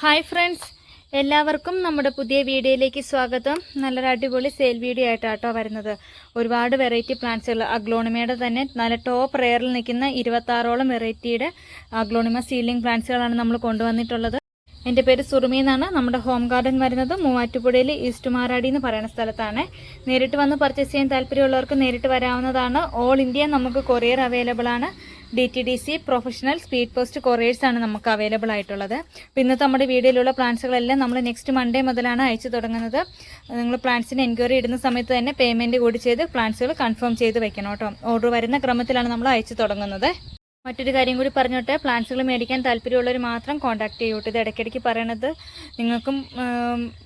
Hi friends, എല്ലാവർക്കും നമ്മുടെ പുതിയ വീഡിയോയിലേക്ക് സ്വാഗതം. നല്ലൊരു അടിപൊളി സെയിൽ വീഡിയോ ആയിട്ടാട്ടോ വരുന്നത്. ഒരുപാട് വെറൈറ്റി പ്ലാന്റ്സുകൾ, അഗ്ലോണിമയുടെ തന്നെ നല്ല ടോപ്പ് റെയറിൽ നിൽക്കുന്ന 26ഓളം വെറൈറ്റിയുടെ അഗ്ലോണിമ സീലിംഗ് പ്ലാന്റ്സുകളാണ് നമ്മൾ കൊണ്ടുവന്നിട്ടുള്ളത്. എൻ്റെ പേര് സുറുമി എന്നാണ്. നമ്മുടെ ഹോം ഗാർഡൻ വരുന്നത് മൂവാറ്റുപുഴയിൽ ഈസ്റ്റ് മാറാടി എന്ന് പറയുന്ന സ്ഥലത്താണ്. നേരിട്ട് വന്ന് പർച്ചേസ് ചെയ്യാൻ താല്പര്യമുള്ളവർക്ക് നേരിട്ട് വരാവുന്നതാണ്. ഓൾ ഇന്ത്യ നമുക്ക് കൊറിയർ അവൈലബിൾ ആണ്. DTDC പ്രൊഫഷണൽ സ്പീഡ് പോസ്റ്റ് കൊറിയേഴ്സാണ് നമുക്ക് അവൈലബിൾ ആയിട്ടുള്ളത്. അപ്പോൾ ഇന്നത്തെ നമ്മുടെ വീഡിയോയിലുള്ള പ്ലാന്റ്സുകളെല്ലാം നമ്മൾ നെക്സ്റ്റ് മൺഡേ മുതലാണ് അയച്ചു തുടങ്ങുന്നത്. നിങ്ങൾ പ്ലാന്റ്സിന് എൻക്വയറി ഇടുന്ന സമയത്ത് തന്നെ പേയ്മെൻറ്റ് കൂടി ചെയ്ത് പ്ലാന്റ്സുകൾ കൺഫേം ചെയ്ത് വെക്കണം കേട്ടോ. ഓർഡർ വരുന്ന ക്രമത്തിലാണ് നമ്മൾ അയച്ചു തുടങ്ങുന്നത്. മറ്റൊരു കാര്യം കൂടി പറഞ്ഞോട്ടെ, പ്ലാന്റ്സുകൾ മേടിക്കാൻ താല്പര്യമുള്ളവർ മാത്രം കോൺടാക്ട് ചെയ്യൂട്ട്. ഇത് ഇടയ്ക്കിടയ്ക്ക് പറയണത് നിങ്ങൾക്കും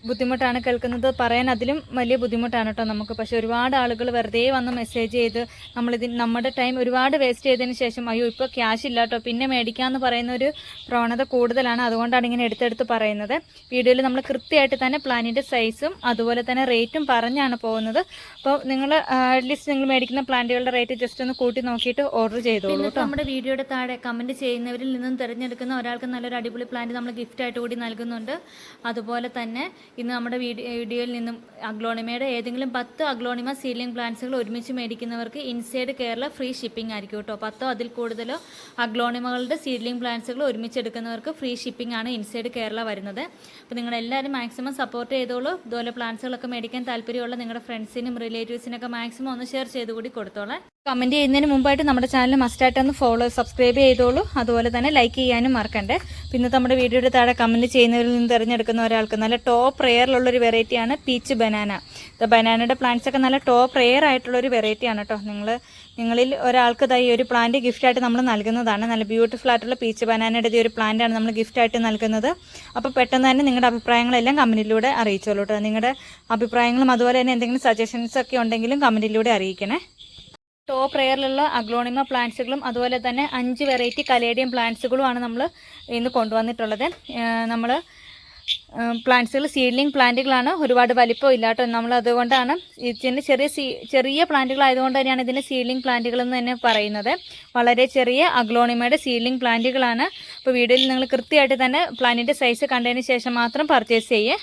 ബുദ്ധിമുട്ടാണ് കേൾക്കുന്നത്, പറയാൻ അതിലും വലിയ ബുദ്ധിമുട്ടാണ് കേട്ടോ നമുക്ക്. പക്ഷേ ഒരുപാട് ആളുകൾ വെറുതെ വന്ന് മെസ്സേജ് ചെയ്ത് നമ്മുടെ ടൈം ഒരുപാട് വേസ്റ്റ് ചെയ്തതിന് ശേഷം അയ്യോ ഇപ്പോൾ ക്യാഷ് ഇല്ല കേട്ടോ പിന്നെ മേടിക്കാമെന്ന് പറയുന്ന ഒരു പ്രവണത കൂടുതലാണ്. അതുകൊണ്ടാണ് ഇങ്ങനെ എടുത്തെടുത്ത് പറയുന്നത്. വീഡിയോയിൽ നമ്മൾ കൃത്യമായിട്ട് തന്നെ പ്ലാന്റിൻ്റെ സൈസും അതുപോലെ തന്നെ റേറ്റും പറഞ്ഞാണ് പോകുന്നത്. അപ്പോൾ നിങ്ങൾ അറ്റ്ലീസ്റ്റ് നിങ്ങൾ മേടിക്കുന്ന പ്ലാന്റുകളുടെ റേറ്റ് ജസ്റ്റ് ഒന്ന് കൂട്ടി നോക്കിയിട്ട് ഓർഡർ ചെയ്തോളൂ കേട്ടോ. നമ്മുടെ വീഡിയോയുടെ താഴെ കമൻറ്റ് ചെയ്യുന്നവരിൽ നിന്നും തിരഞ്ഞെടുക്കുന്ന ഒരാൾക്ക് നല്ലൊരു അടിപൊളി പ്ലാന്റ് നമ്മൾ ഗിഫ്റ്റായിട്ട് കൂടി നൽകുന്നുണ്ട്. അതുപോലെ തന്നെ ഇന്ന് നമ്മുടെ വീഡിയോയിൽ നിന്നും അഗ്ലോണിമയുടെ ഏതെങ്കിലും 10 അഗ്ലോണിമ സീലിംഗ് പ്ലാന്റ്സുകൾ ഒരുമിച്ച് മേടിക്കുന്നവർക്ക് ഇൻസൈഡ് കേരള ഫ്രീ ഷിപ്പിംഗ് ആയിരിക്കും കേട്ടോ. 10 അതിൽ കൂടുതലോ അഗ്ലോണിമകളുടെ സീലിംഗ് പ്ലാന്റ്സുകൾ ഒരുമിച്ച് എടുക്കുന്നവർക്ക് ഫ്രീ ഷിപ്പിംഗ് ആണ് ഇൻസൈഡ് കേരള വരുന്നത്. അപ്പോൾ നിങ്ങളെല്ലാവരും മാക്സിമം സപ്പോർട്ട് ചെയ്തോളൂ. ഇതുപോലെ പ്ലാന്റ്സുകളൊക്കെ മേടിക്കാൻ താല്പര്യമുള്ള നിങ്ങളുടെ ഫ്രണ്ട്സിനും റിലേറ്റീവ്സിനൊക്കെ മാക്സിമം ഒന്ന് ഷെയർ ചെയ്ത് കൂടി കൊടുത്തോളാം. കമൻറ്റ് ചെയ്യുന്നതിന് മുമ്പായിട്ട് നമ്മുടെ ചാനൽ മസ്റ്റായിട്ട് ഒന്ന് സബ്സ്ക്രൈബ് ചെയ്തോളൂ. അതുപോലെ തന്നെ ലൈക്ക് ചെയ്യാനും മറക്കണ്ടേ. പിന്നെ നമ്മുടെ വീഡിയോയുടെ താഴെ കമൻറ്റ് ചെയ്യുന്നവരിൽ നിന്ന് തിരഞ്ഞെടുക്കുന്ന ഒരാൾക്ക് നല്ല ടോപ്പ് റെയറിലുള്ളൊരു വെറൈറ്റിയാണ് പീച്ച് ബനാന. ബനാനയുടെ പ്ലാന്റ്സ് ഒക്കെ നല്ല ടോപ്പ് റെയർ ആയിട്ടുള്ളൊരു വെറൈറ്റിയാണ് കേട്ടോ. നിങ്ങളിൽ ഒരാൾക്ക് ഈ ഒരു പ്ലാന്റ് ഗിഫ്റ്റായിട്ട് നമ്മൾ നൽകുന്നതാണ്. നല്ല ബ്യൂട്ടിഫുൾ ആയിട്ടുള്ള പീച്ച് ബനാനയുടെ ഈ ഒരു പ്ലാന്റാണ് നമ്മൾ ഗിഫ്റ്റായിട്ട് നൽകുന്നത്. അപ്പോൾ പെട്ടെന്ന് തന്നെ നിങ്ങളുടെ അഭിപ്രായങ്ങളെല്ലാം കമൻറ്റിലൂടെ അറിയിച്ചോളൂ കേട്ടോ. നിങ്ങളുടെ അഭിപ്രായങ്ങളും അതുപോലെ തന്നെ എന്തെങ്കിലും സജഷൻസ് ഒക്കെ ഉണ്ടെങ്കിലും കമൻറ്റിലൂടെ അറിയിക്കണേ. ടോപ്പ് റെയറിലുള്ള അഗ്ലോണിമ പ്ലാന്റ്സുകളും അതുപോലെ തന്നെ 5 വെറൈറ്റി കലേഡിയം പ്ലാന്റ്സുകളുമാണ് നമ്മൾ ഇന്ന് കൊണ്ടുവന്നിട്ടുള്ളത്. നമ്മൾ പ്ലാന്റ്സുകൾ സീഡ്ലിംഗ് പ്ലാന്റുകളാണ്, ഒരുപാട് വലിപ്പം ഇല്ല കേട്ടോ. നമ്മൾ അതുകൊണ്ടാണ് ഇതിന് ചെറിയ പ്ലാന്റുകളായതുകൊണ്ട് തന്നെയാണ് ഇതിന് സീഡ്ലിംഗ് പ്ലാന്റുകൾ എന്ന് തന്നെ പറയുന്നത്. വളരെ ചെറിയ അഗ്ലോണിമയുടെ സീഡ്ലിംഗ് പ്ലാന്റുകളാണ്. അപ്പോൾ വീഡിയോയിൽ നിങ്ങൾ കൃത്യമായിട്ട് തന്നെ പ്ലാന്റിൻ്റെ സൈസ് കണ്ടതിന് ശേഷം മാത്രം പർച്ചേസ് ചെയ്യേ.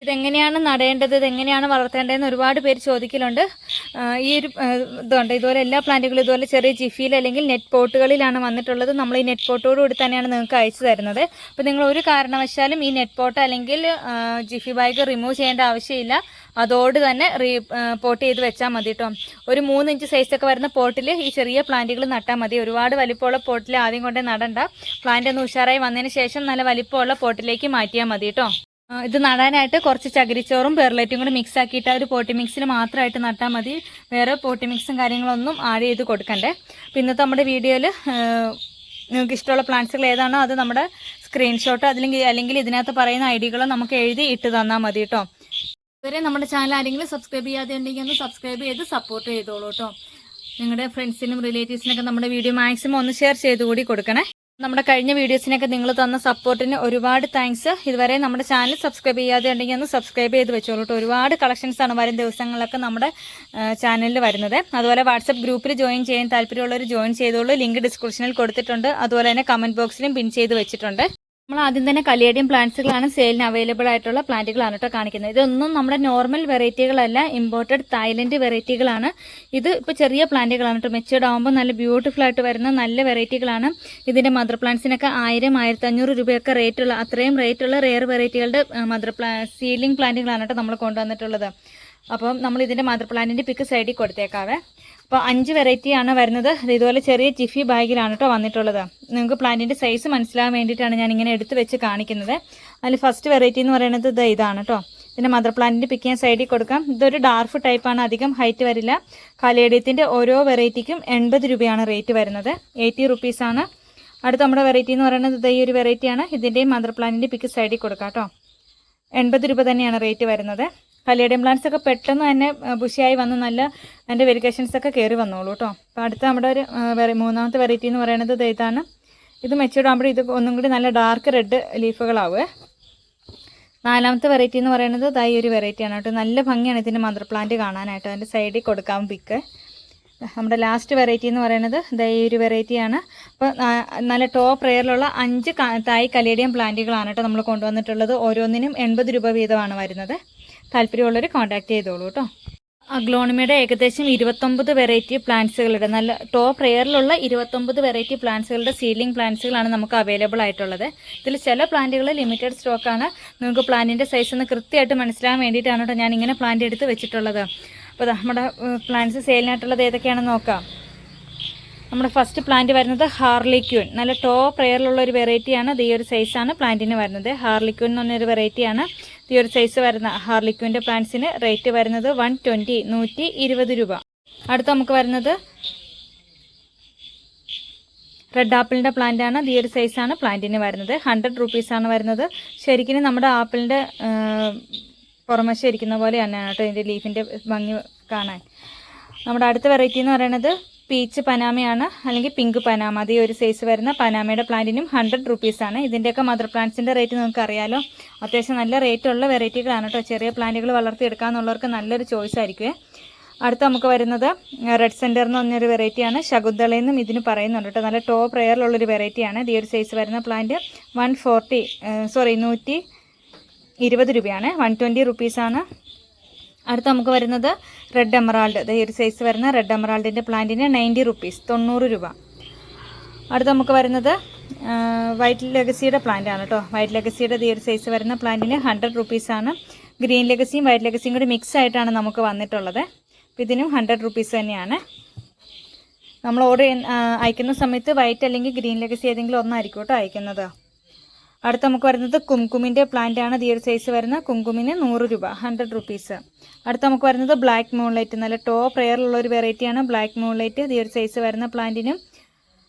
ഇതെങ്ങനെയാണ് നടേണ്ടത്, ഇതെങ്ങനെയാണ് വളർത്തേണ്ടതെന്ന് ഒരുപാട് പേര് ചോദിക്കലുണ്ട്. ഈ ഒരു ഇതുണ്ട്, ഇതുപോലെ എല്ലാ പ്ലാന്റുകളും ഇതുപോലെ ചെറിയ ജിഫിയിൽ അല്ലെങ്കിൽ നെറ്റ് പോട്ടുകളിലാണ് വന്നിട്ടുള്ളത്. നമ്മൾ ഈ നെറ്റ് പോട്ടോടുകൂടി തന്നെയാണ് നിങ്ങൾക്ക് അയച്ചു തരുന്നത്. അപ്പോൾ നിങ്ങൾ ഒരു കാരണവശാലും ഈ നെറ്റ് പോട്ട് അല്ലെങ്കിൽ ജിഫി ബാഗ് റിമൂവ് ചെയ്യേണ്ട ആവശ്യമില്ല. അതോട് തന്നെ പോട്ട് ചെയ്ത് വെച്ചാൽ മതി കേട്ടോ. ഒരു 3 ഇഞ്ച് സൈസൊക്കെ വരുന്ന പോട്ടിൽ ഈ ചെറിയ പ്ലാന്റുകൾ നട്ടാൽ മതി. ഒരുപാട് വലിപ്പമുള്ള പോട്ടിൽ ആദ്യം കൊണ്ടേ നടണ്ട. പ്ലാന്റ് ഒന്ന് ഉഷാറായി വന്നതിന് ശേഷം നല്ല വലിപ്പമുള്ള പോട്ടിലേക്ക് മാറ്റിയാൽ മതി കേട്ടോ. ഇത് നടാനായിട്ട് കുറച്ച് ചകിരിച്ചോറും പെർലൈറ്റും കൂടി മിക്സ് ആക്കിയിട്ട് ഒരു പോട്ടി മിക്സിൽ മാത്രമായിട്ട് നട്ടാൽ മതി. വേറെ പോട്ടി മിക്സും കാര്യങ്ങളൊന്നും ആഡ് ചെയ്ത് കൊടുക്കണ്ടേ. അപ്പോൾ ഇന്നത്തെ നമ്മുടെ വീഡിയോയിൽ നിങ്ങൾക്ക് ഇഷ്ടമുള്ള പ്ലാന്റ്സുകൾ ഏതാണോ അത് നമ്മുടെ സ്ക്രീൻഷോട്ട് അല്ലെങ്കിൽ ഇതിനകത്ത് പറയുന്ന ഐഡികളോ നമുക്ക് എഴുതി ഇട്ട് തന്നാൽ മതി കേട്ടോ. ഇതുവരെ നമ്മുടെ ചാനൽ ആരെങ്കിലും സബ്സ്ക്രൈബ് ചെയ്യാതെ ഉണ്ടെങ്കിൽ ഒന്ന് സബ്സ്ക്രൈബ് ചെയ്ത് സപ്പോർട്ട് ചെയ്തോളൂ കേട്ടോ. നിങ്ങളുടെ ഫ്രണ്ട്സിനും റിലേറ്റീവ്സിനൊക്കെ നമ്മുടെ വീഡിയോ മാക്സിമം ഒന്ന് ഷെയർ ചെയ്ത് കൂടി കൊടുക്കണേ. നമ്മുടെ കഴിഞ്ഞ വീഡിയോസിനൊക്കെ നിങ്ങൾ തന്ന സപ്പോർട്ടിന് ഒരുപാട് താങ്ക്സ്. ഇതുവരെ നമ്മുടെ ചാനൽ സബ്സ്ക്രൈബ് ചെയ്യാതെ ഉണ്ടെങ്കിൽ ഒന്ന് സബ്സ്ക്രൈബ് ചെയ്ത് വെച്ചോളൂ കേട്ടോ. ഒരുപാട് കളക്ഷൻസാണ് വരും ദിവസങ്ങളിലൊക്കെ നമ്മുടെ ചാനലിൽ വരുന്നത്. അതുപോലെ വാട്സപ്പ് ഗ്രൂപ്പിൽ ജോയിൻ ചെയ്യാൻ താല്പര്യമുള്ളവർ ജോയിൻ ചെയ്തോളൂ. ലിങ്ക് ഡിസ്ക്രിപ്ഷനിൽ കൊടുത്തിട്ടുണ്ട്. അതുപോലെ തന്നെ കമൻറ്റ് ബോക്സിലും പിൻ ചെയ്ത് വെച്ചിട്ടുണ്ട്. നമ്മൾ ആദ്യം തന്നെ കലേഡിയം പ്ലാന്റ്സുകളാണ് സെയിലിന് അവൈലബിൾ ആയിട്ടുള്ള പ്ലാന്റുകളാണ് കേട്ടോ കാണിക്കുന്നത്. ഇതൊന്നും നമ്മുടെ നോർമൽ വെറൈറ്റികളല്ല, ഇമ്പോർട്ടഡ് തായ്ലൻഡ് വെറൈറ്റികളാണ്. ഇത് ഇപ്പോൾ ചെറിയ പ്ലാന്റുകളാണ് കേട്ടോ. മെച്ചൂർഡ് ആകുമ്പോൾ നല്ല ബ്യൂട്ടിഫുൾ ആയിട്ട് വരുന്ന നല്ല വെറൈറ്റികളാണ്. ഇതിൻ്റെ മദർ പ്ലാന്റ്സിനൊക്കെ 1000-1500 രൂപയൊക്കെ റേറ്റുള്ള അത്രയും റേറ്റുള്ള റെയർ വെറൈറ്റികളുടെ സീലിംഗ് പ്ലാന്റുകളാണ് കേട്ടോ നമ്മൾ കൊണ്ടുവന്നിട്ടുള്ളത്. അപ്പം നമ്മൾ ഇതിൻ്റെ മദർ പ്ലാന്റിൻ്റെ പിക്ക് സൈഡിൽ കൊടുത്തേക്കാവേ. അപ്പോൾ 5 വെറൈറ്റിയാണ് വരുന്നത്. ഇതുപോലെ ചെറിയ ജിഫി ബാഗിലാണ് കേട്ടോ വന്നിട്ടുള്ളത്. നിങ്ങൾക്ക് പ്ലാന്റിൻ്റെ സൈസ് മനസ്സിലാകാൻ വേണ്ടിയിട്ടാണ് ഞാൻ ഇങ്ങനെ എടുത്ത് വെച്ച് കാണിക്കുന്നത്. അതിൽ ഫസ്റ്റ് വെറൈറ്റി എന്ന് പറയുന്നത് ഇതാണ് കേട്ടോ. ഇതിൻ്റെ മദർ പ്ലാന്റിൻ്റെ പിക്ക് ഞാൻ സൈഡിൽ കൊടുക്കാം. ഇതൊരു ഡാർഫ് ടൈപ്പാണ്, അധികം ഹൈറ്റ് വരില്ല. കലേഡിയത്തിൻ്റെ ഓരോ വെറൈറ്റിക്കും 80 രൂപയാണ് റേറ്റ് വരുന്നത്. 80 റുപ്പീസാണ്. അടുത്ത നമ്മുടെ വെറൈറ്റി എന്ന് പറയുന്നത് ഈ ഒരു വെറൈറ്റിയാണ്. ഇതിൻ്റെയും മദർ പ്ലാന്റിൻ്റെ പിക്ക് സൈഡിൽ കൊടുക്കാം കേട്ടോ. 80 രൂപ തന്നെയാണ് റേറ്റ് വരുന്നത്. കലേഡിയം പ്ലാന്റ്സ് ഒക്കെ പെട്ടെന്ന് തന്നെ ബുഷിയായി വന്ന് നല്ല അതിൻ്റെ വെരിക്കേഷൻസൊക്കെ കയറി വന്നോളൂ കേട്ടോ. അപ്പോൾ അടുത്ത നമ്മുടെ ഒരു മൂന്നാമത്തെ വെറൈറ്റി എന്ന് പറയുന്നത് ഇതാണ്. ഇത് മെച്ചൂർഡ് ആകുമ്പോൾ ഇത് ഒന്നും കൂടി നല്ല ഡാർക്ക് റെഡ് ലീഫുകളാവുക. നാലാമത്തെ വെറൈറ്റി എന്ന് പറയുന്നത് ഈ ഒരു വെറൈറ്റിയാണ് കേട്ടോ. നല്ല ഭംഗിയാണ് ഇതിൻ്റെ മദർ പ്ലാന്റ് കാണാനായിട്ട്. അതിൻ്റെ സൈഡിൽ കൊടുക്കാം പിക്ക്. നമ്മുടെ ലാസ്റ്റ് വെറൈറ്റി എന്ന് പറയുന്നത് ഈ ഒരു വെറൈറ്റിയാണ്. അപ്പോൾ നല്ല ടോപ്പ് റെയറിലുള്ള 5 തായ് കലേഡിയം പ്ലാന്റുകളാണ് കേട്ടോ നമ്മൾ കൊണ്ടുവന്നിട്ടുള്ളത്. ഓരോന്നിനും 80 രൂപ വീതമാണ് വരുന്നത്. താല്പര്യമുള്ളവർ കോൺടാക്ട് ചെയ്തോളൂ കേട്ടോ. അഗ്ലോണിമയുടെ ഏകദേശം 29 വെറൈറ്റി പ്ലാന്റ്സുകളുടെ നല്ല ടോപ്പ് റെയറിലുള്ള 29 വെറൈറ്റി പ്ലാന്റ്സുകളുടെ സീഡ്ലിംഗ് പ്ലാന്റ്സുകളാണ് നമുക്ക് അവൈലബിൾ ആയിട്ടുള്ളത്. ഇതിൽ ചില പ്ലാന്റുകൾ ലിമിറ്റഡ് സ്റ്റോക്കാണ്. നിങ്ങൾക്ക് പ്ലാന്റിൻ്റെ സൈസ് ഒന്ന് കൃത്യമായിട്ട് മനസ്സിലാകാൻ വേണ്ടിയിട്ടാണ് കേട്ടോ ഞാൻ ഇങ്ങനെ പ്ലാന്റ് എടുത്ത് വെച്ചിട്ടുള്ളത്. അപ്പോൾ നമ്മുടെ പ്ലാന്റ്സ് സെയിലിനായിട്ടുള്ളത് ഏതൊക്കെയാണെന്ന് നോക്കാം. നമ്മുടെ ഫസ്റ്റ് പ്ലാന്റ് വരുന്നത് ഹാർലിക്യൂൻ. നല്ല ടോപ്പ് റെയറിലുള്ള ഒരു വെറൈറ്റിയാണ്. ഈ ഒരു സൈസാണ് പ്ലാന്റിന് വരുന്നത്. ഹാർലിക്യൂൻ എന്ന് പറഞ്ഞൊരു വെറൈറ്റിയാണ്. ഈ ഒരു സൈസ് വരുന്ന ഹാർലിക്യൂൻ്റെ പ്ലാന്റ്സിന് റേറ്റ് വരുന്നത് 120 രൂപ. അടുത്ത നമുക്ക് വരുന്നത് റെഡ് ആപ്പിളിൻ്റെ പ്ലാന്റാണ്. ഈ ഒരു സൈസാണ് പ്ലാന്റിന് വരുന്നത്. 100 റുപ്പീസാണ് വരുന്നത്. ശരിക്കും നമ്മുടെ ആപ്പിളിൻ്റെ പുറമശം ഇരിക്കുന്ന പോലെ തന്നെയാണ് കേട്ടോ ഇതിൻ്റെ ലീഫിൻ്റെ ഭംഗി കാണാൻ. നമ്മുടെ അടുത്ത വെറൈറ്റി എന്ന് പറയുന്നത് പീച്ച് പനാമയാണ്, അല്ലെങ്കിൽ പിങ്ക് പനാമ. അതേ ഒരു സൈസ് വരുന്ന പനാമയുടെ പ്ലാന്റിനും 100 റുപ്പീസാണ്. ഇതിൻ്റെയൊക്കെ മദർ പ്ലാന്റ്സിൻ്റെ റേറ്റ് നിങ്ങൾക്ക് അറിയാലോ. അത്യാവശ്യം നല്ല റേറ്റുള്ള വെറൈറ്റികളാണ് കേട്ടോ. ചെറിയ പ്ലാന്റുകൾ വളർത്തിയെടുക്കാമെന്നുള്ളവർക്ക് നല്ലൊരു ചോയ്സ് ആയിരിക്കും. അടുത്ത നമുക്ക് വരുന്നത് റെഡ് സെൻറ്റർ എന്ന് പറഞ്ഞൊരു വെറൈറ്റിയാണ്. ശകുന്തളയെന്നും ഇതിന് പറയുന്നുണ്ട് കേട്ടോ. നല്ല ടോപ്പ് റെയറിലുള്ളൊരു വെറൈറ്റിയാണ്. ഈ ഒരു സൈസ് വരുന്ന പ്ലാന്റ് 120 രൂപയാണ്. 120 റുപ്പീസാണ്. അടുത്ത നമുക്ക് വരുന്നത് റെഡ് എമറാൾഡ്. ഈ ഒരു സൈസ് വരുന്ന റെഡ് എമറാൾഡിൻ്റെ പ്ലാന്റിന് 90 റുപ്പീസ്, 90 രൂപ. അടുത്ത നമുക്ക് വരുന്നത് വൈറ്റ് ലെഗസിയുടെ പ്ലാന്റ് ആണ് കേട്ടോ. വൈറ്റ് ലെഗസിയുടെ ഈ ഒരു സൈസ് വരുന്ന പ്ലാന്റിന് 100 റുപ്പീസാണ്. ഗ്രീൻ ലെഗസിയും വൈറ്റ് ലെഗസിയും കൂടി മിക്സ് ആയിട്ടാണ് നമുക്ക് വന്നിട്ടുള്ളത്. അപ്പോൾ ഇതിനും 100 റുപ്പീസ് തന്നെയാണ്. നമ്മൾ ഓർഡർ അയക്കുന്ന സമയത്ത് വൈറ്റ് അല്ലെങ്കിൽ ഗ്രീൻ ലെഗസി ഏതെങ്കിലും ഒന്നായിരിക്കും കേട്ടോ അയക്കുന്നത്. അടുത്ത നമുക്ക് വരുന്നത് കുംകുമിൻ്റെ പ്ലാന്റ് ആണ്. ഈ ഒരു സൈസ് വരുന്ന കുംകുമിന് 100 രൂപ, 100 റുപ്പീസ്. അടുത്ത നമുക്ക് വരുന്നത് ബ്ലാക്ക് മൂൺലൈറ്റ്. നല്ല ടോപ്പ് റെയറിലുള്ള ഒരു വെറൈറ്റിയാണ് ബ്ലാക്ക് മൂൺലൈറ്റ്. ഈ ഒരു സൈസ് വരുന്ന പ്ലാന്റിന്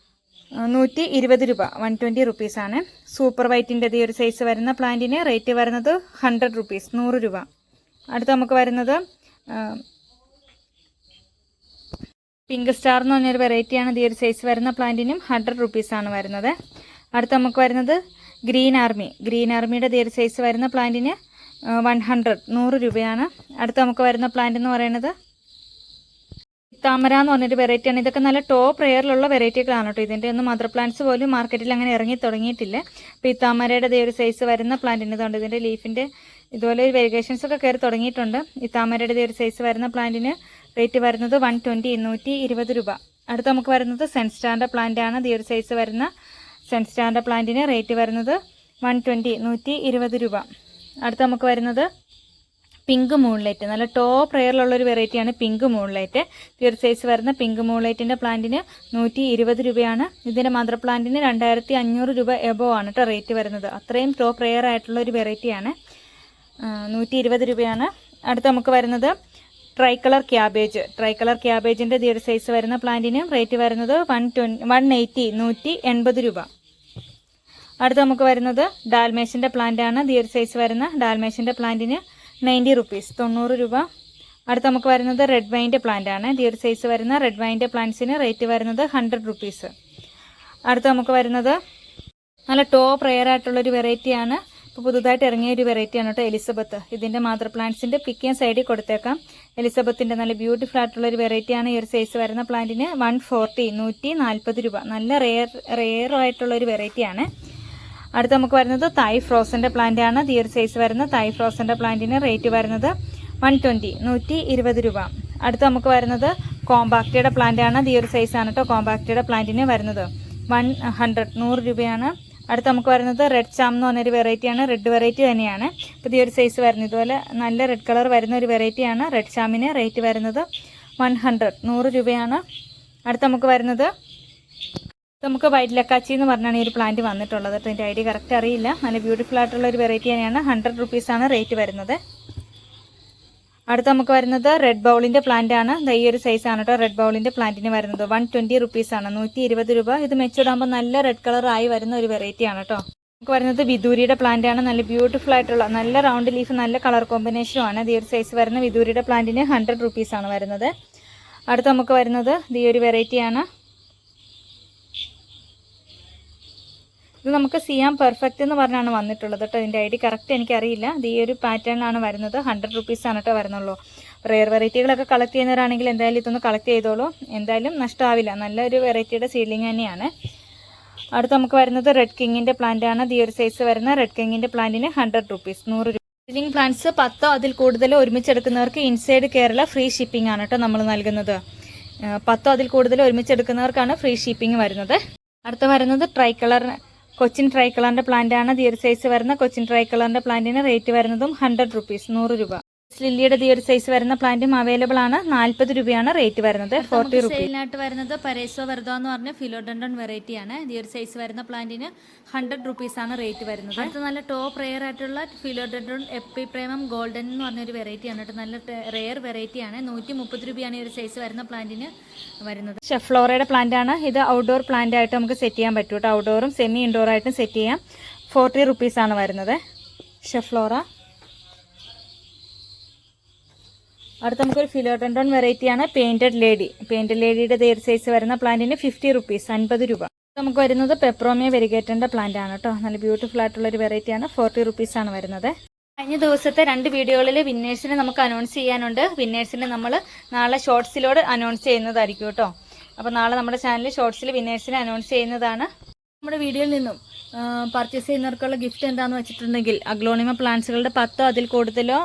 120 രൂപ, 120 റുപ്പീസാണ്. സൂപ്പർ വൈറ്റിൻ്റെ ഈ ഒരു സൈസ് വരുന്ന പ്ലാന്റിന് റേറ്റ് വരുന്നത് 100 റുപ്പീസ്, 100 രൂപ. അടുത്ത നമുക്ക് വരുന്നത് പിങ്ക് സ്റ്റാർ എന്ന് പറഞ്ഞൊരു വെറൈറ്റിയാണ്. ഈ ഒരു സൈസ് വരുന്ന പ്ലാന്റിനും 100 റുപ്പീസാണ് വരുന്നത്. അടുത്ത നമുക്ക് വരുന്നത് ഗ്രീൻ ആർമിയുടെ ഈ ഒരു സൈസ് വരുന്ന പ്ലാന്റിന് 100 രൂപയാണ്. അടുത്ത നമുക്ക് വരുന്ന പ്ലാന്റ് എന്ന് പറയുന്നത് താമര എന്ന് പറഞ്ഞൊരു വെറൈറ്റിയാണ്. ഇതൊക്കെ നല്ല ടോപ്പ് റെയറിലുള്ള വെറൈറ്റികളാണ് കേട്ടോ. ഇതിൻ്റെ ഒന്നും മദർ പ്ലാന്റ്സ് പോലും മാർക്കറ്റിൽ അങ്ങനെ ഇറങ്ങി തുടങ്ങിയിട്ടില്ല. അപ്പോൾ ഈ താമരയുടെ ഈ ഒരു സൈസ് വരുന്ന പ്ലാന്റിന് ഇതുകൊണ്ട് ഇതിൻ്റെ ലീഫിൻ്റെ ഇതുപോലെ വെരിഗേഷൻസ് ഒക്കെ കയറി തുടങ്ങിയിട്ടുണ്ട്. ഈ താമരയുടെ ഈ ഒരു സൈസ് വരുന്ന പ്ലാന്റിന് റേറ്റ് വരുന്നത് 120 രൂപ. അടുത്ത നമുക്ക് വരുന്നത് സെൻസ്റ്റാറിൻ്റെ പ്ലാന്റ് ആണ്. ഈ ഒരു സൈസ് വരുന്ന സെൻസ്റ്റാറിൻ്റെ പ്ലാന്റിന് റേറ്റ് വരുന്നത് 120 രൂപ. അടുത്ത നമുക്ക് വരുന്നത് പിങ്ക് മൂൺലൈറ്റ്. നല്ല ടോപ്പ് റെയറിലുള്ളൊരു വെറൈറ്റിയാണ് പിങ്ക് മൂൺലൈറ്റ്. ഈ ഒരു സൈസ് വരുന്ന പിങ്ക് മൂൺലൈറ്റിൻ്റെ പ്ലാന്റിന് 120 രൂപയാണ്. ഇതിൻ്റെ മദർ പ്ലാന്റിന് 2500 രൂപ എബോ ആണ് കേട്ടോ റേറ്റ് വരുന്നത്. അത്രയും ടോപ്പ് റെയർ ആയിട്ടുള്ളൊരു വെറൈറ്റിയാണ്. 120 രൂപയാണ്. അടുത്ത നമുക്ക് വരുന്നത് ട്രൈ കളർ ക്യാബേജിൻ്റെ ഈ ഒരു സൈസ് വരുന്ന പ്ലാന്റിന് റേറ്റ് വരുന്നത് 180 രൂപ. അടുത്ത നമുക്ക് വരുന്നത് ഡാൽമേഷൻ്റെ പ്ലാന്റ് ആണ്. ഈ ഒരു സൈസ് വരുന്ന ഡാൽമേഷൻ്റെ പ്ലാന്റിന് 90 റുപ്പീസ്, 90 രൂപ. അടുത്ത നമുക്ക് വരുന്നത് റെഡ് വൈൻ്റെ പ്ലാന്റ് ആണ്. ഈ ഒരു സൈസ് വരുന്ന റെഡ് വൈൻ്റെ പ്ലാന്റ്സിന് റേറ്റ് വരുന്നത് 100 റുപ്പീസ്. അടുത്ത നമുക്ക് വരുന്നത് നല്ല ടോപ്പ് റെയർ ആയിട്ടുള്ളൊരു വെറൈറ്റിയാണ്. ഇപ്പോൾ പുതുതായിട്ട് ഇറങ്ങിയ ഒരു വെറൈറ്റിയാണ് കേട്ടോ എലിസബത്ത്. ഇതിൻ്റെ മദർ പ്ലാന്റ്സിൻ്റെ പിക്ക് സൈഡിൽ കൊടുത്തേക്കാം. എലിസബത്തിൻ്റെ നല്ല ബ്യൂട്ടിഫുൾ ആയിട്ടുള്ളൊരു വെറൈറ്റിയാണ്. ഈ ഒരു സൈസ് വരുന്ന പ്ലാന്റിന് 140 രൂപ. നല്ല റെയർ ആയിട്ടുള്ളൊരു വെറൈറ്റിയാണ്. അടുത്ത നമുക്ക് വരുന്നത് തായ് ഫ്രോസൻ്റെ പ്ലാന്റ് ആണ്. ഈ ഒരു സൈസ് വരുന്ന തായ് ഫ്രോസൻ്റെ പ്ലാന്റിന് റേറ്റ് വരുന്നത് 120 രൂപ. അടുത്ത നമുക്ക് വരുന്നത് കോമ്പാക്റ്റിയുടെ പ്ലാന്റ് ആണ്. ഈ ഒരു സൈസാണ് കേട്ടോ കോമ്പാക്റ്റിയുടെ പ്ലാന്റിന് വരുന്നത് 100 രൂപയാണ്. അടുത്ത നമുക്ക് വരുന്നത് റെഡ് ചാം എന്ന് പറഞ്ഞൊരു വെറൈറ്റിയാണ്. റെഡ് വെറൈറ്റി തന്നെയാണ്. അപ്പോൾ ഈ ഒരു സൈസ് വരുന്നത് ഇതുപോലെ നല്ല റെഡ് കളർ വരുന്ന ഒരു വെറൈറ്റിയാണ്. റെഡ് ചാമിന് റേറ്റ് വരുന്നത് 100 രൂപയാണ്. അടുത്ത നമുക്ക് വരുന്നത് നമുക്ക് വൈറ്റ് ലക്കാച്ചി എന്ന് പറഞ്ഞാണ് ഈ ഒരു പ്ലാന്റ് വന്നിട്ടുള്ളത് കേട്ടോ. ഇതിൻ്റെ ഐഡിയ കറക്റ്റ് അറിയില്ല. നല്ല ബ്യൂട്ടിഫുൾ ആയിട്ടുള്ള ഒരു വെറൈറ്റി തന്നെയാണ്. 100 റുപ്പീസാണ് റേറ്റ് വരുന്നത്. അടുത്ത നമുക്ക് വരുന്നത് റെഡ് ബൗളിൻ്റെ പ്ലാന്റ് ആണ്. ഈ ഒരു സൈസാണ് കേട്ടോ റെഡ് ബൗളിൻ്റെ പ്ലാന്റിന് വരുന്നത് 120 റുപ്പീസാണ്, 120 രൂപ. ഇത് മെച്ചൂടാകുമ്പോൾ നല്ല റെഡ് കളർ ആയി വരുന്ന ഒരു വെറൈറ്റിയാണ് കേട്ടോ. നമുക്ക് വരുന്നത് വിദൂരിയുടെ പ്ലാന്റ് ആണ്. നല്ല ബ്യൂട്ടിഫുൾ ആയിട്ടുള്ള നല്ല റൗണ്ട് ലീഫ് നല്ല കളർ കോമ്പിനേഷനുമാണ്. ഈ ഒരു സൈസ് വരുന്ന വിദൂരിയുടെ പ്ലാന്റിന് 100 റുപ്പീസാണ് വരുന്നത്. അടുത്ത നമുക്ക് വരുന്നത് ഈ ഒരു വെറൈറ്റിയാണ്. ഇത് നമുക്ക് സിയാം പെർഫെക്റ്റ് എന്ന് പറഞ്ഞാണ് വന്നിട്ടുള്ളത് കേട്ടോ. ഇതിൻ്റെ ഐഡി കറക്റ്റ് എനിക്കറിയില്ല. ഇത് ഈ ഒരു പാറ്റേണിലാണ് വരുന്നത്. 100 റുപ്പീസാണ് കേട്ടോ വരുന്നുള്ളൂ. റെയർ വെറൈറ്റികളൊക്കെ കളക്ട് ചെയ്യുന്നവരാണെങ്കിൽ എന്തായാലും ഇതൊന്ന് കളക്ട് ചെയ്തോളൂ. എന്തായാലും നഷ്ടമാവില്ല, നല്ലൊരു വെറൈറ്റിയുടെ സീഡ്ലിംഗ് തന്നെയാണ്. അടുത്ത് നമുക്ക് വരുന്നത് റെഡ് കിങ്ങിൻ്റെ പ്ലാന്റാണ്. ഈ ഒരു സൈസ് വരുന്ന റെഡ് കിങ്ങിൻ്റെ പ്ലാന്റിന് 100 rupees, 100 രൂപ. സീഡ്ലിംഗ് പ്ലാന്റ്സ് 10 അതിൽ കൂടുതൽ ഒരുമിച്ചെടുക്കുന്നവർക്ക് ഇൻസൈഡ് കേരള ഫ്രീ ഷിപ്പിംഗ് ആണ് കേട്ടോ നമ്മൾ നൽകുന്നത്. 10 അതിൽ കൂടുതൽ ഒരുമിച്ചെടുക്കുന്നവർക്കാണ് ഫ്രീ ഷിപ്പിംഗ് വരുന്നത്. അടുത്ത് വരുന്നത് കൊച്ചിൻ ട്രൈ കളറിൻ്റെ പ്ലാന്റാണ്. ഈ ഒരു സൈസ് വരുന്ന കൊച്ചിൻ ട്രൈ കളറിൻ്റെ പ്ലാന്റിന് റേറ്റ് വരുന്നതും 100 rupees, 100 രൂപ. ലില്ലിയുടെ ഈ ഒരു സൈസ് വരുന്ന പ്ലാന്റും അവൈലബിൾ ആണ്. 40 രൂപയാണ് റേറ്റ് വരുന്നത്. 40 രൂപ. സെയിലിനായിട്ട് വരുന്നത് പരേസോ വെർദോ എന്ന് പറഞ്ഞ ഫിലോഡൻഡൻ വെറൈറ്റി ആണ്. ഈ ഒരു സൈസ് വരുന്ന പ്ലാന്റിന് 100 rupees ആണ് റേറ്റ് വരുന്നത്. അടുത്ത നല്ല ടോപ്പ് റെയർ ആയിട്ടുള്ള ഫിലോഡൻഡൻ എപ്പിപ്രേമം ഗോൾഡൻ എന്ന് പറഞ്ഞൊരു വെറൈറ്റി ആണ് കേട്ടോ. നല്ല റെയർ വെറൈറ്റി ആണ്. 130 രൂപയാണ് ഈ ഒരു സൈസ് വരുന്ന പ്ലാന്റിന് വരുന്നത്. ഷെഫ്ലോറയുടെ പ്ലാന്റ് ആണ്. ഇത് ഔട്ട്ഡോർ പ്ലാന്റ് ആയിട്ട് നമുക്ക് സെറ്റ് ചെയ്യാൻ പറ്റും കേട്ടോ. ഔട്ട്ഡോറും സെമി ഇൻഡോർ ആയിട്ടും സെറ്റ് ചെയ്യാം. 40 rupees ആണ് വരുന്നത് ഷെഫ്ലോറ. അടുത്ത നമുക്കൊരു ഫിലോഡൻഡോൺ വെറൈറ്റിയാണ് പെയിൻറ്റഡ് ലേഡി. പെയിൻറ്റഡ് ലേഡിയുടെ ഒരു സൈസ് വരുന്ന പ്ലാന്റിന് 50 rupees, 50 രൂപ. നമുക്ക് വരുന്നത് പെപ്രോമിയ വെരിഗേറ്റൻ്റെ പ്ലാന്റ് ആണ് കേട്ടോ. നല്ല ബ്യൂട്ടിഫുൾ ആയിട്ടുള്ള ഒരു വെറൈറ്റിയാണ്. 40 rupees ആണ് വരുന്നത്. കഴിഞ്ഞ ദിവസത്തെ 2 വീഡിയോകളിൽ വിന്നേഴ്സിനെ നമുക്ക് അനൗൺസ് ചെയ്യാനുണ്ട്. വിന്നേഴ്സിനെ നമ്മൾ നാളെ ഷോർട്സിലോട് അനൗൺസ് ചെയ്യുന്നതായിരിക്കും കേട്ടോ. അപ്പോൾ നാളെ നമ്മുടെ ചാനലിൽ ഷോർട്സിൽ വിന്നേഴ്സിനെ അനൗൺസ് ചെയ്യുന്നതാണ്. നമ്മുടെ വീഡിയോയിൽ നിന്നും പർച്ചേസ് ചെയ്യുന്നവർക്കുള്ള ഗിഫ്റ്റ് എന്താണെന്ന് വെച്ചിട്ടുണ്ടെങ്കിൽ അഗ്ലോണിമ പ്ലാന്റ്സുകളുടെ 10 അതിൽ കൂടുതലോ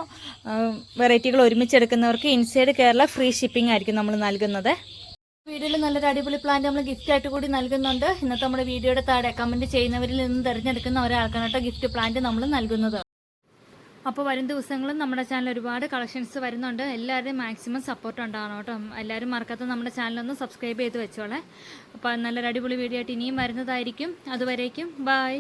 വെറൈറ്റികൾ ഒരുമിച്ചെടുക്കുന്നവർക്ക് ഇൻസൈഡ് കേരള ഫ്രീ ഷിപ്പിംഗ് ആയിരിക്കും നമ്മൾ നൽകുന്നത്. വീഡിയോയിൽ നല്ലൊരു അടിപൊളി പ്ലാന്റ് നമ്മൾ ഗിഫ്റ്റ് ആയിട്ട് കൂടി നൽകുന്നുണ്ട്. ഇന്നത്തെ നമ്മുടെ വീഡിയോയുടെ താഴെ കമൻറ്റ് ചെയ്യുന്നവരിൽ നിന്ന് തിരഞ്ഞെടുക്കുന്ന ഒരാൾക്കാണ് കേട്ടോ ഗിഫ്റ്റ് പ്ലാന്റ് നമ്മൾ നൽകുന്നത്. അപ്പോൾ വരും ദിവസങ്ങളും നമ്മുടെ ചാനൽ ഒരുപാട് കളക്ഷൻസ് വരുന്നുണ്ട്. എല്ലാവരുടെയും മാക്സിമം സപ്പോർട്ട് ഉണ്ടാകണം കേട്ടോ. എല്ലാവരും മറക്കാത്ത നമ്മുടെ ചാനലൊന്ന് സബ്സ്ക്രൈബ് ചെയ്ത് വെച്ചോളെ. അപ്പോൾ നല്ലൊരു അടിപൊളി വീഡിയോ ആയിട്ട് ഇനിയും വരുന്നതായിരിക്കും. അതുവരേക്കും ബൈ.